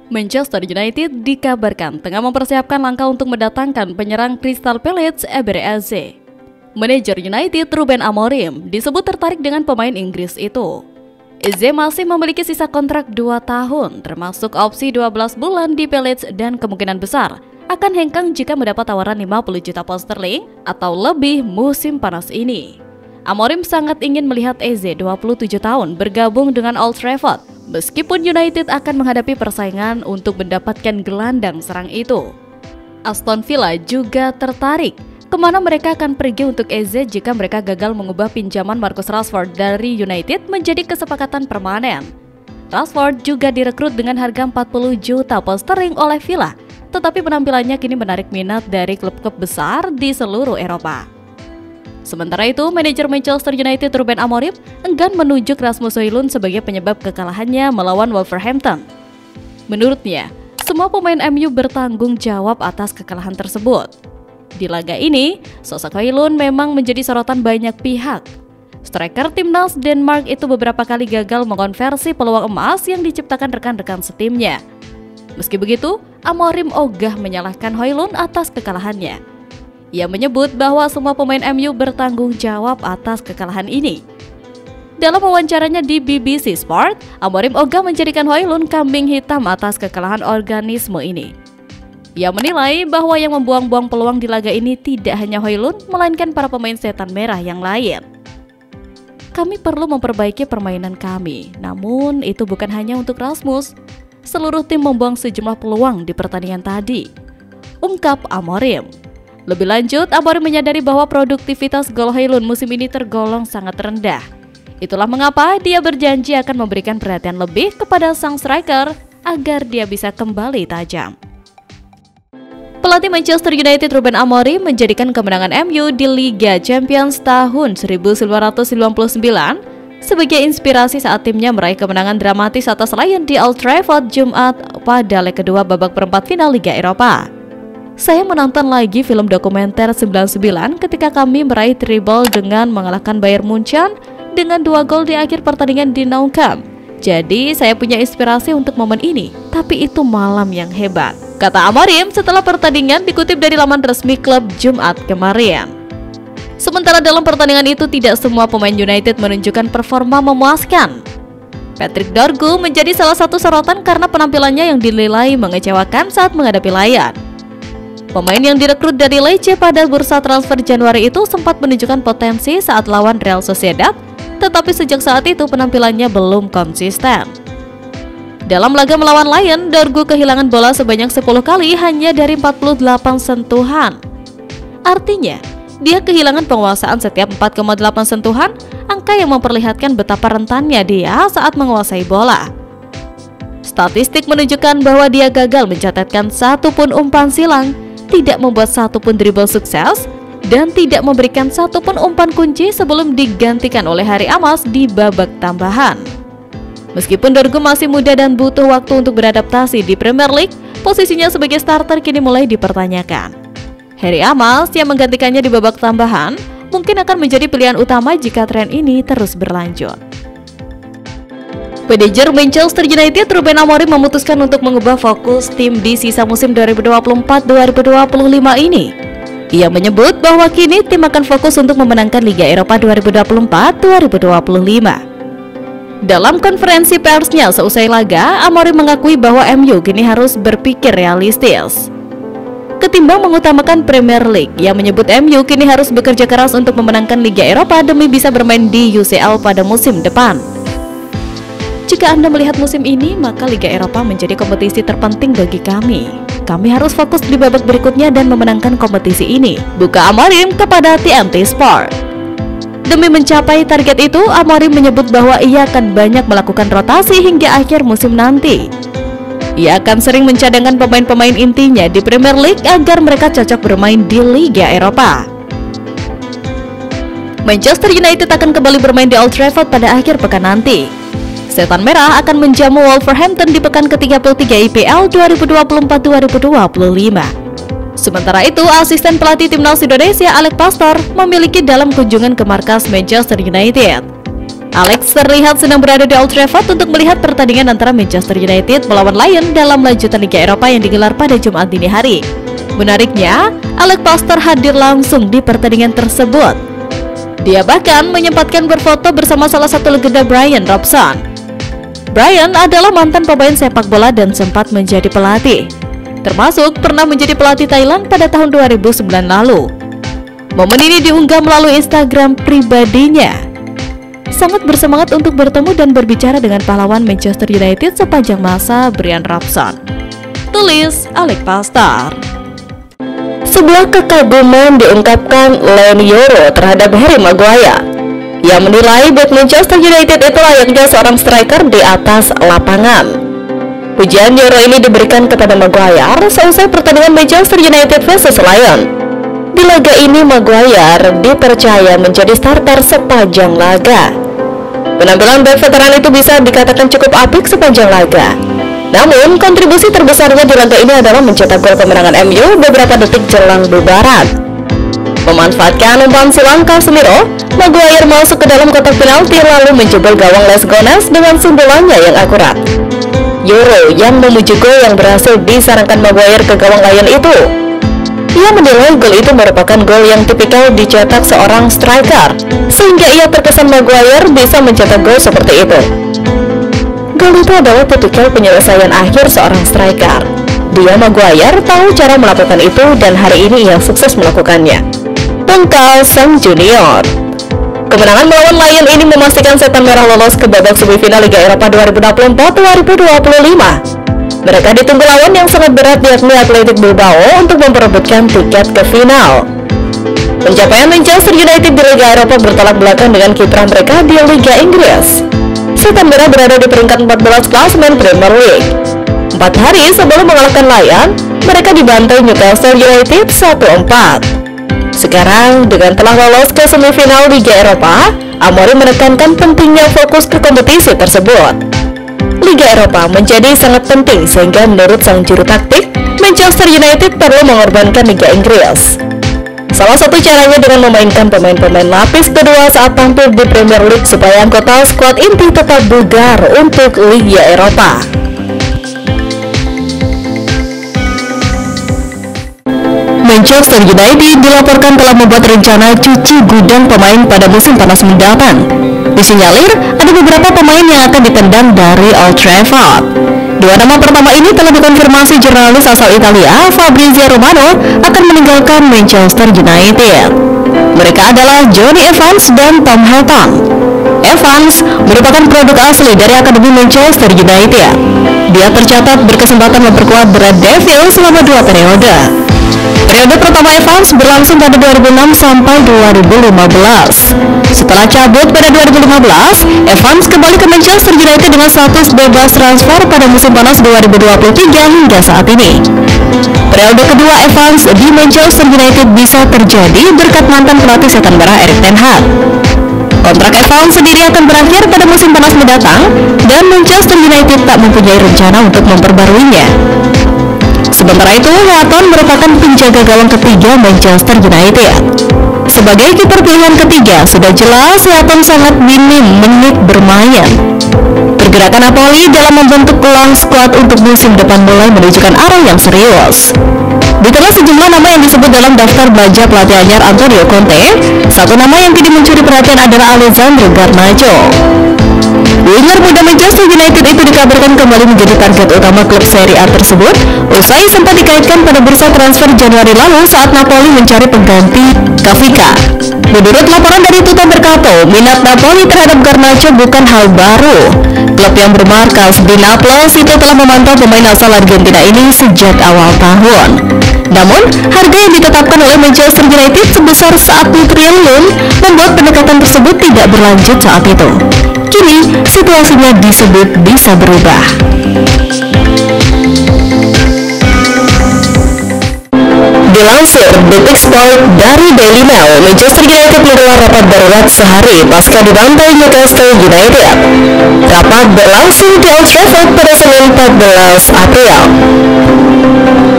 Manchester United dikabarkan tengah mempersiapkan langkah untuk mendatangkan penyerang Crystal Palace Ebery Eze. Manajer United Ruben Amorim disebut tertarik dengan pemain Inggris itu. Eze masih memiliki sisa kontrak 2 tahun, termasuk opsi 12 bulan di Palace dan kemungkinan besar akan hengkang jika mendapat tawaran 50 juta pound sterling atau lebih musim panas ini. Amorim sangat ingin melihat Eze 27 tahun bergabung dengan Old Trafford, meskipun United akan menghadapi persaingan untuk mendapatkan gelandang serang itu. Aston Villa juga tertarik kemana mereka akan pergi untuk Eze jika mereka gagal mengubah pinjaman Marcus Rashford dari United menjadi kesepakatan permanen. Rashford juga direkrut dengan harga 40 juta pound sterling oleh Villa, tetapi penampilannya kini menarik minat dari klub-klub besar di seluruh Eropa. Sementara itu, manajer Manchester United Ruben Amorim enggan menunjuk Rasmus Højlund sebagai penyebab kekalahannya melawan Wolverhampton. Menurutnya, semua pemain MU bertanggung jawab atas kekalahan tersebut. Di laga ini, sosok Højlund memang menjadi sorotan banyak pihak. Striker timnas Denmark itu beberapa kali gagal mengonversi peluang emas yang diciptakan rekan-rekan setimnya. Meski begitu, Amorim ogah menyalahkan Højlund atas kekalahannya. Ia menyebut bahwa semua pemain MU bertanggung jawab atas kekalahan ini. Dalam wawancaranya di BBC Sport, Amorim ogah menjadikan Højlund kambing hitam atas kekalahan organisme ini. Ia menilai bahwa yang membuang-buang peluang di laga ini tidak hanya Højlund, melainkan para pemain setan merah yang lain. Kami perlu memperbaiki permainan kami, namun itu bukan hanya untuk Rasmus. Seluruh tim membuang sejumlah peluang di pertandingan tadi, ungkap Amorim. Lebih lanjut, Amorim menyadari bahwa produktivitas gol Højlund musim ini tergolong sangat rendah. Itulah mengapa dia berjanji akan memberikan perhatian lebih kepada sang striker agar dia bisa kembali tajam. Pelatih Manchester United Ruben Amorim menjadikan kemenangan MU di Liga Champions tahun 1999 sebagai inspirasi saat timnya meraih kemenangan dramatis atas Lions di Old Trafford Jumat pada leg kedua babak perempat final Liga Eropa. Saya menonton lagi film dokumenter 99 ketika kami meraih treble dengan mengalahkan Bayern Munchen dengan 2 gol di akhir pertandingan di Nou Camp. Jadi saya punya inspirasi untuk momen ini, tapi itu malam yang hebat, kata Amorim setelah pertandingan dikutip dari laman resmi klub Jumat kemarin. Sementara dalam pertandingan itu tidak semua pemain United menunjukkan performa memuaskan. Patrick Dorgu menjadi salah satu sorotan karena penampilannya yang dinilai mengecewakan saat menghadapi Lions. Pemain yang direkrut dari Lecce pada bursa transfer Januari itu sempat menunjukkan potensi saat lawan Real Sociedad, tetapi sejak saat itu penampilannya belum konsisten. Dalam laga melawan Lions, Dorgu kehilangan bola sebanyak 10 kali hanya dari 48 sentuhan. Artinya, dia kehilangan penguasaan setiap 4,8 sentuhan, angka yang memperlihatkan betapa rentannya dia saat menguasai bola. Statistik menunjukkan bahwa dia gagal mencatatkan satu pun umpan silang, tidak membuat satu pun dribble sukses, dan tidak memberikan satu pun umpan kunci sebelum digantikan oleh Harry Amos di babak tambahan. Meskipun Dorgu masih muda dan butuh waktu untuk beradaptasi di Premier League, posisinya sebagai starter kini mulai dipertanyakan. Harry Amos yang menggantikannya di babak tambahan mungkin akan menjadi pilihan utama jika tren ini terus berlanjut. Manajer Manchester United Ruben Amorim memutuskan untuk mengubah fokus tim di sisa musim 2024-2025 ini. Ia menyebut bahwa kini tim akan fokus untuk memenangkan Liga Eropa 2024-2025. Dalam konferensi persnya seusai laga, Amorim mengakui bahwa MU kini harus berpikir realistis. Ketimbang mengutamakan Premier League, ia menyebut MU kini harus bekerja keras untuk memenangkan Liga Eropa demi bisa bermain di UCL pada musim depan. Jika Anda melihat musim ini, maka Liga Eropa menjadi kompetisi terpenting bagi kami. Kami harus fokus di babak berikutnya dan memenangkan kompetisi ini, buka Amorim kepada TNT Sport. Demi mencapai target itu, Amorim menyebut bahwa ia akan banyak melakukan rotasi hingga akhir musim nanti. Ia akan sering mencadangkan pemain-pemain intinya di Premier League agar mereka cocok bermain di Liga Eropa. Manchester United akan kembali bermain di Old Trafford pada akhir pekan nanti. Setan Merah akan menjamu Wolverhampton di pekan ke-33 IPL 2024-2025. Sementara itu, asisten pelatih timnas Indonesia Alex Pastor memiliki dalam kunjungan ke markas Manchester United. Alex terlihat sedang berada di Old Trafford untuk melihat pertandingan antara Manchester United melawan Lyon dalam lanjutan Liga Eropa yang digelar pada Jumat dini hari. Menariknya, Alex Pastor hadir langsung di pertandingan tersebut. Dia bahkan menyempatkan berfoto bersama salah satu legenda Brian Robson. Brian adalah mantan pemain sepak bola dan sempat menjadi pelatih, termasuk pernah menjadi pelatih Thailand pada tahun 2009 lalu. Momen ini diunggah melalui Instagram pribadinya. Sangat bersemangat untuk bertemu dan berbicara dengan pahlawan Manchester United sepanjang masa, Brian Robson, tulis Alex Pastor. Sebuah kekaguman diungkapkan Len Yoro terhadap Harry Maguire. Ia menilai buat Manchester United itu layaknya seorang striker di atas lapangan. Pujian Yoro ini diberikan kepada Maguire seusai pertandingan Manchester United vs Lyon. Di laga ini Maguire dipercaya menjadi starter sepanjang laga. Penampilan bek veteran itu bisa dikatakan cukup apik sepanjang laga. Namun, kontribusi terbesarnya di laga ini adalah mencetak gol kemenangan MU beberapa detik jelang bubaran. Memanfaatkan umpan silang Casemiro, Maguire masuk ke dalam kotak penalti lalu menjebol gawang Les Gunners dengan sundulannya yang akurat. Yoro yang memuji gol yang berhasil disarankan Maguire ke gawang Lyon itu. Ia menilai gol itu merupakan gol yang tipikal dicetak seorang striker, sehingga ia terkesan Maguire bisa mencetak gol seperti itu. Gol itu adalah tipikal penyelesaian akhir seorang striker. Dia Maguire tahu cara melakukan itu dan hari ini ia sukses melakukannya. Pungkal Sam Junior. Kemenangan melawan Lyon ini memastikan Setan Merah lolos ke babak semifinal Liga Eropa 2024-2025. Mereka ditunggu lawan yang sangat berat, yakni Athletic Bilbao, untuk memperebutkan tiket ke final. Pencapaian Manchester United di Liga Eropa bertolak belakang dengan kiprah mereka di Liga Inggris. Setan Merah berada di peringkat 14 klasemen Premier League. 4 hari sebelum mengalahkan Lyon, mereka dibantai Newcastle United 1-4. Sekarang, dengan telah lolos ke semifinal Liga Eropa, Amorim menekankan pentingnya fokus ke kompetisi tersebut. Liga Eropa menjadi sangat penting sehingga menurut sang juru taktik, Manchester United perlu mengorbankan Liga Inggris. Salah satu caranya dengan memainkan pemain-pemain lapis kedua saat tampil di Premier League supaya anggota skuad inti tetap bugar untuk Liga Eropa. Manchester United dilaporkan telah membuat rencana cuci gudang pemain pada musim panas mendatang. Disinyalir ada beberapa pemain yang akan ditendang dari Old Trafford. Dua nama pertama ini telah dikonfirmasi jurnalis asal Italia Fabrizio Romano akan meninggalkan Manchester United. Mereka adalah Jonny Evans dan Tom Heaton. Evans merupakan produk asli dari Akademi Manchester United. Dia tercatat berkesempatan memperkuat The Red Devils selama 2 periode. Periode pertama Evans berlangsung pada 2006 sampai 2015. Setelah cabut pada 2015, Evans kembali ke Manchester United dengan status bebas transfer pada musim panas 2023 hingga saat ini. Periode kedua Evans di Manchester United bisa terjadi berkat mantan pelatih Setan Merah Erik ten Hag. Kontrak Evans sendiri akan berakhir pada musim panas mendatang dan Manchester United tak mempunyai rencana untuk memperbaruinya. Sementara itu, Heaton merupakan penjaga gawang ketiga Manchester United. Sebagai kiper pilihan ketiga, sudah jelas Heaton sangat minim menit bermain. Pergerakan Napoli dalam membentuk ulang skuad untuk musim depan mulai menunjukkan arah yang serius. Di tengah sejumlah nama yang disebut dalam daftar belanja pelatih anyar Antonio Conte, satu nama yang kini mencuri perhatian adalah Alessandro Garnacho. Winger muda Manchester United itu dikabarkan kembali menjadi target utama klub Serie A tersebut usai sempat dikaitkan pada bursa transfer Januari lalu saat Napoli mencari pengganti Kafika. Menurut laporan dari Tutto Mercato, minat Napoli terhadap Garnacho bukan hal baru. Klub yang bermarkas di Naples itu telah memantau pemain asal Argentina ini sejak awal tahun. Namun, harga yang ditetapkan oleh Manchester United sebesar 1 triliun membuat pendekatan tersebut tidak berlanjut saat itu. Kini, situasinya disebut bisa berubah. Dilansir Detik Sport dari Daily Mail, Manchester United menggelar rapat darurat sehari pasca dibantai Newcastle United. Rapat berlangsung di Old Trafford pada Senin 14 April.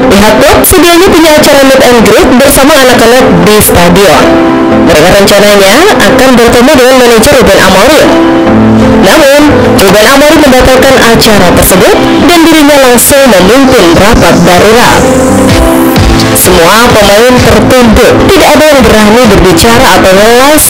Pihak klub sedianya punya acara meet and greet bersama anak-anak di stadion. Mereka rencananya akan bertemu dengan manajer Ruben Amorim. Namun, Ruben Amorim membatalkan acara tersebut dan dirinya langsung memimpin rapat darurat. Semua pemain tertunduk, tidak ada yang berani berbicara atau ngeles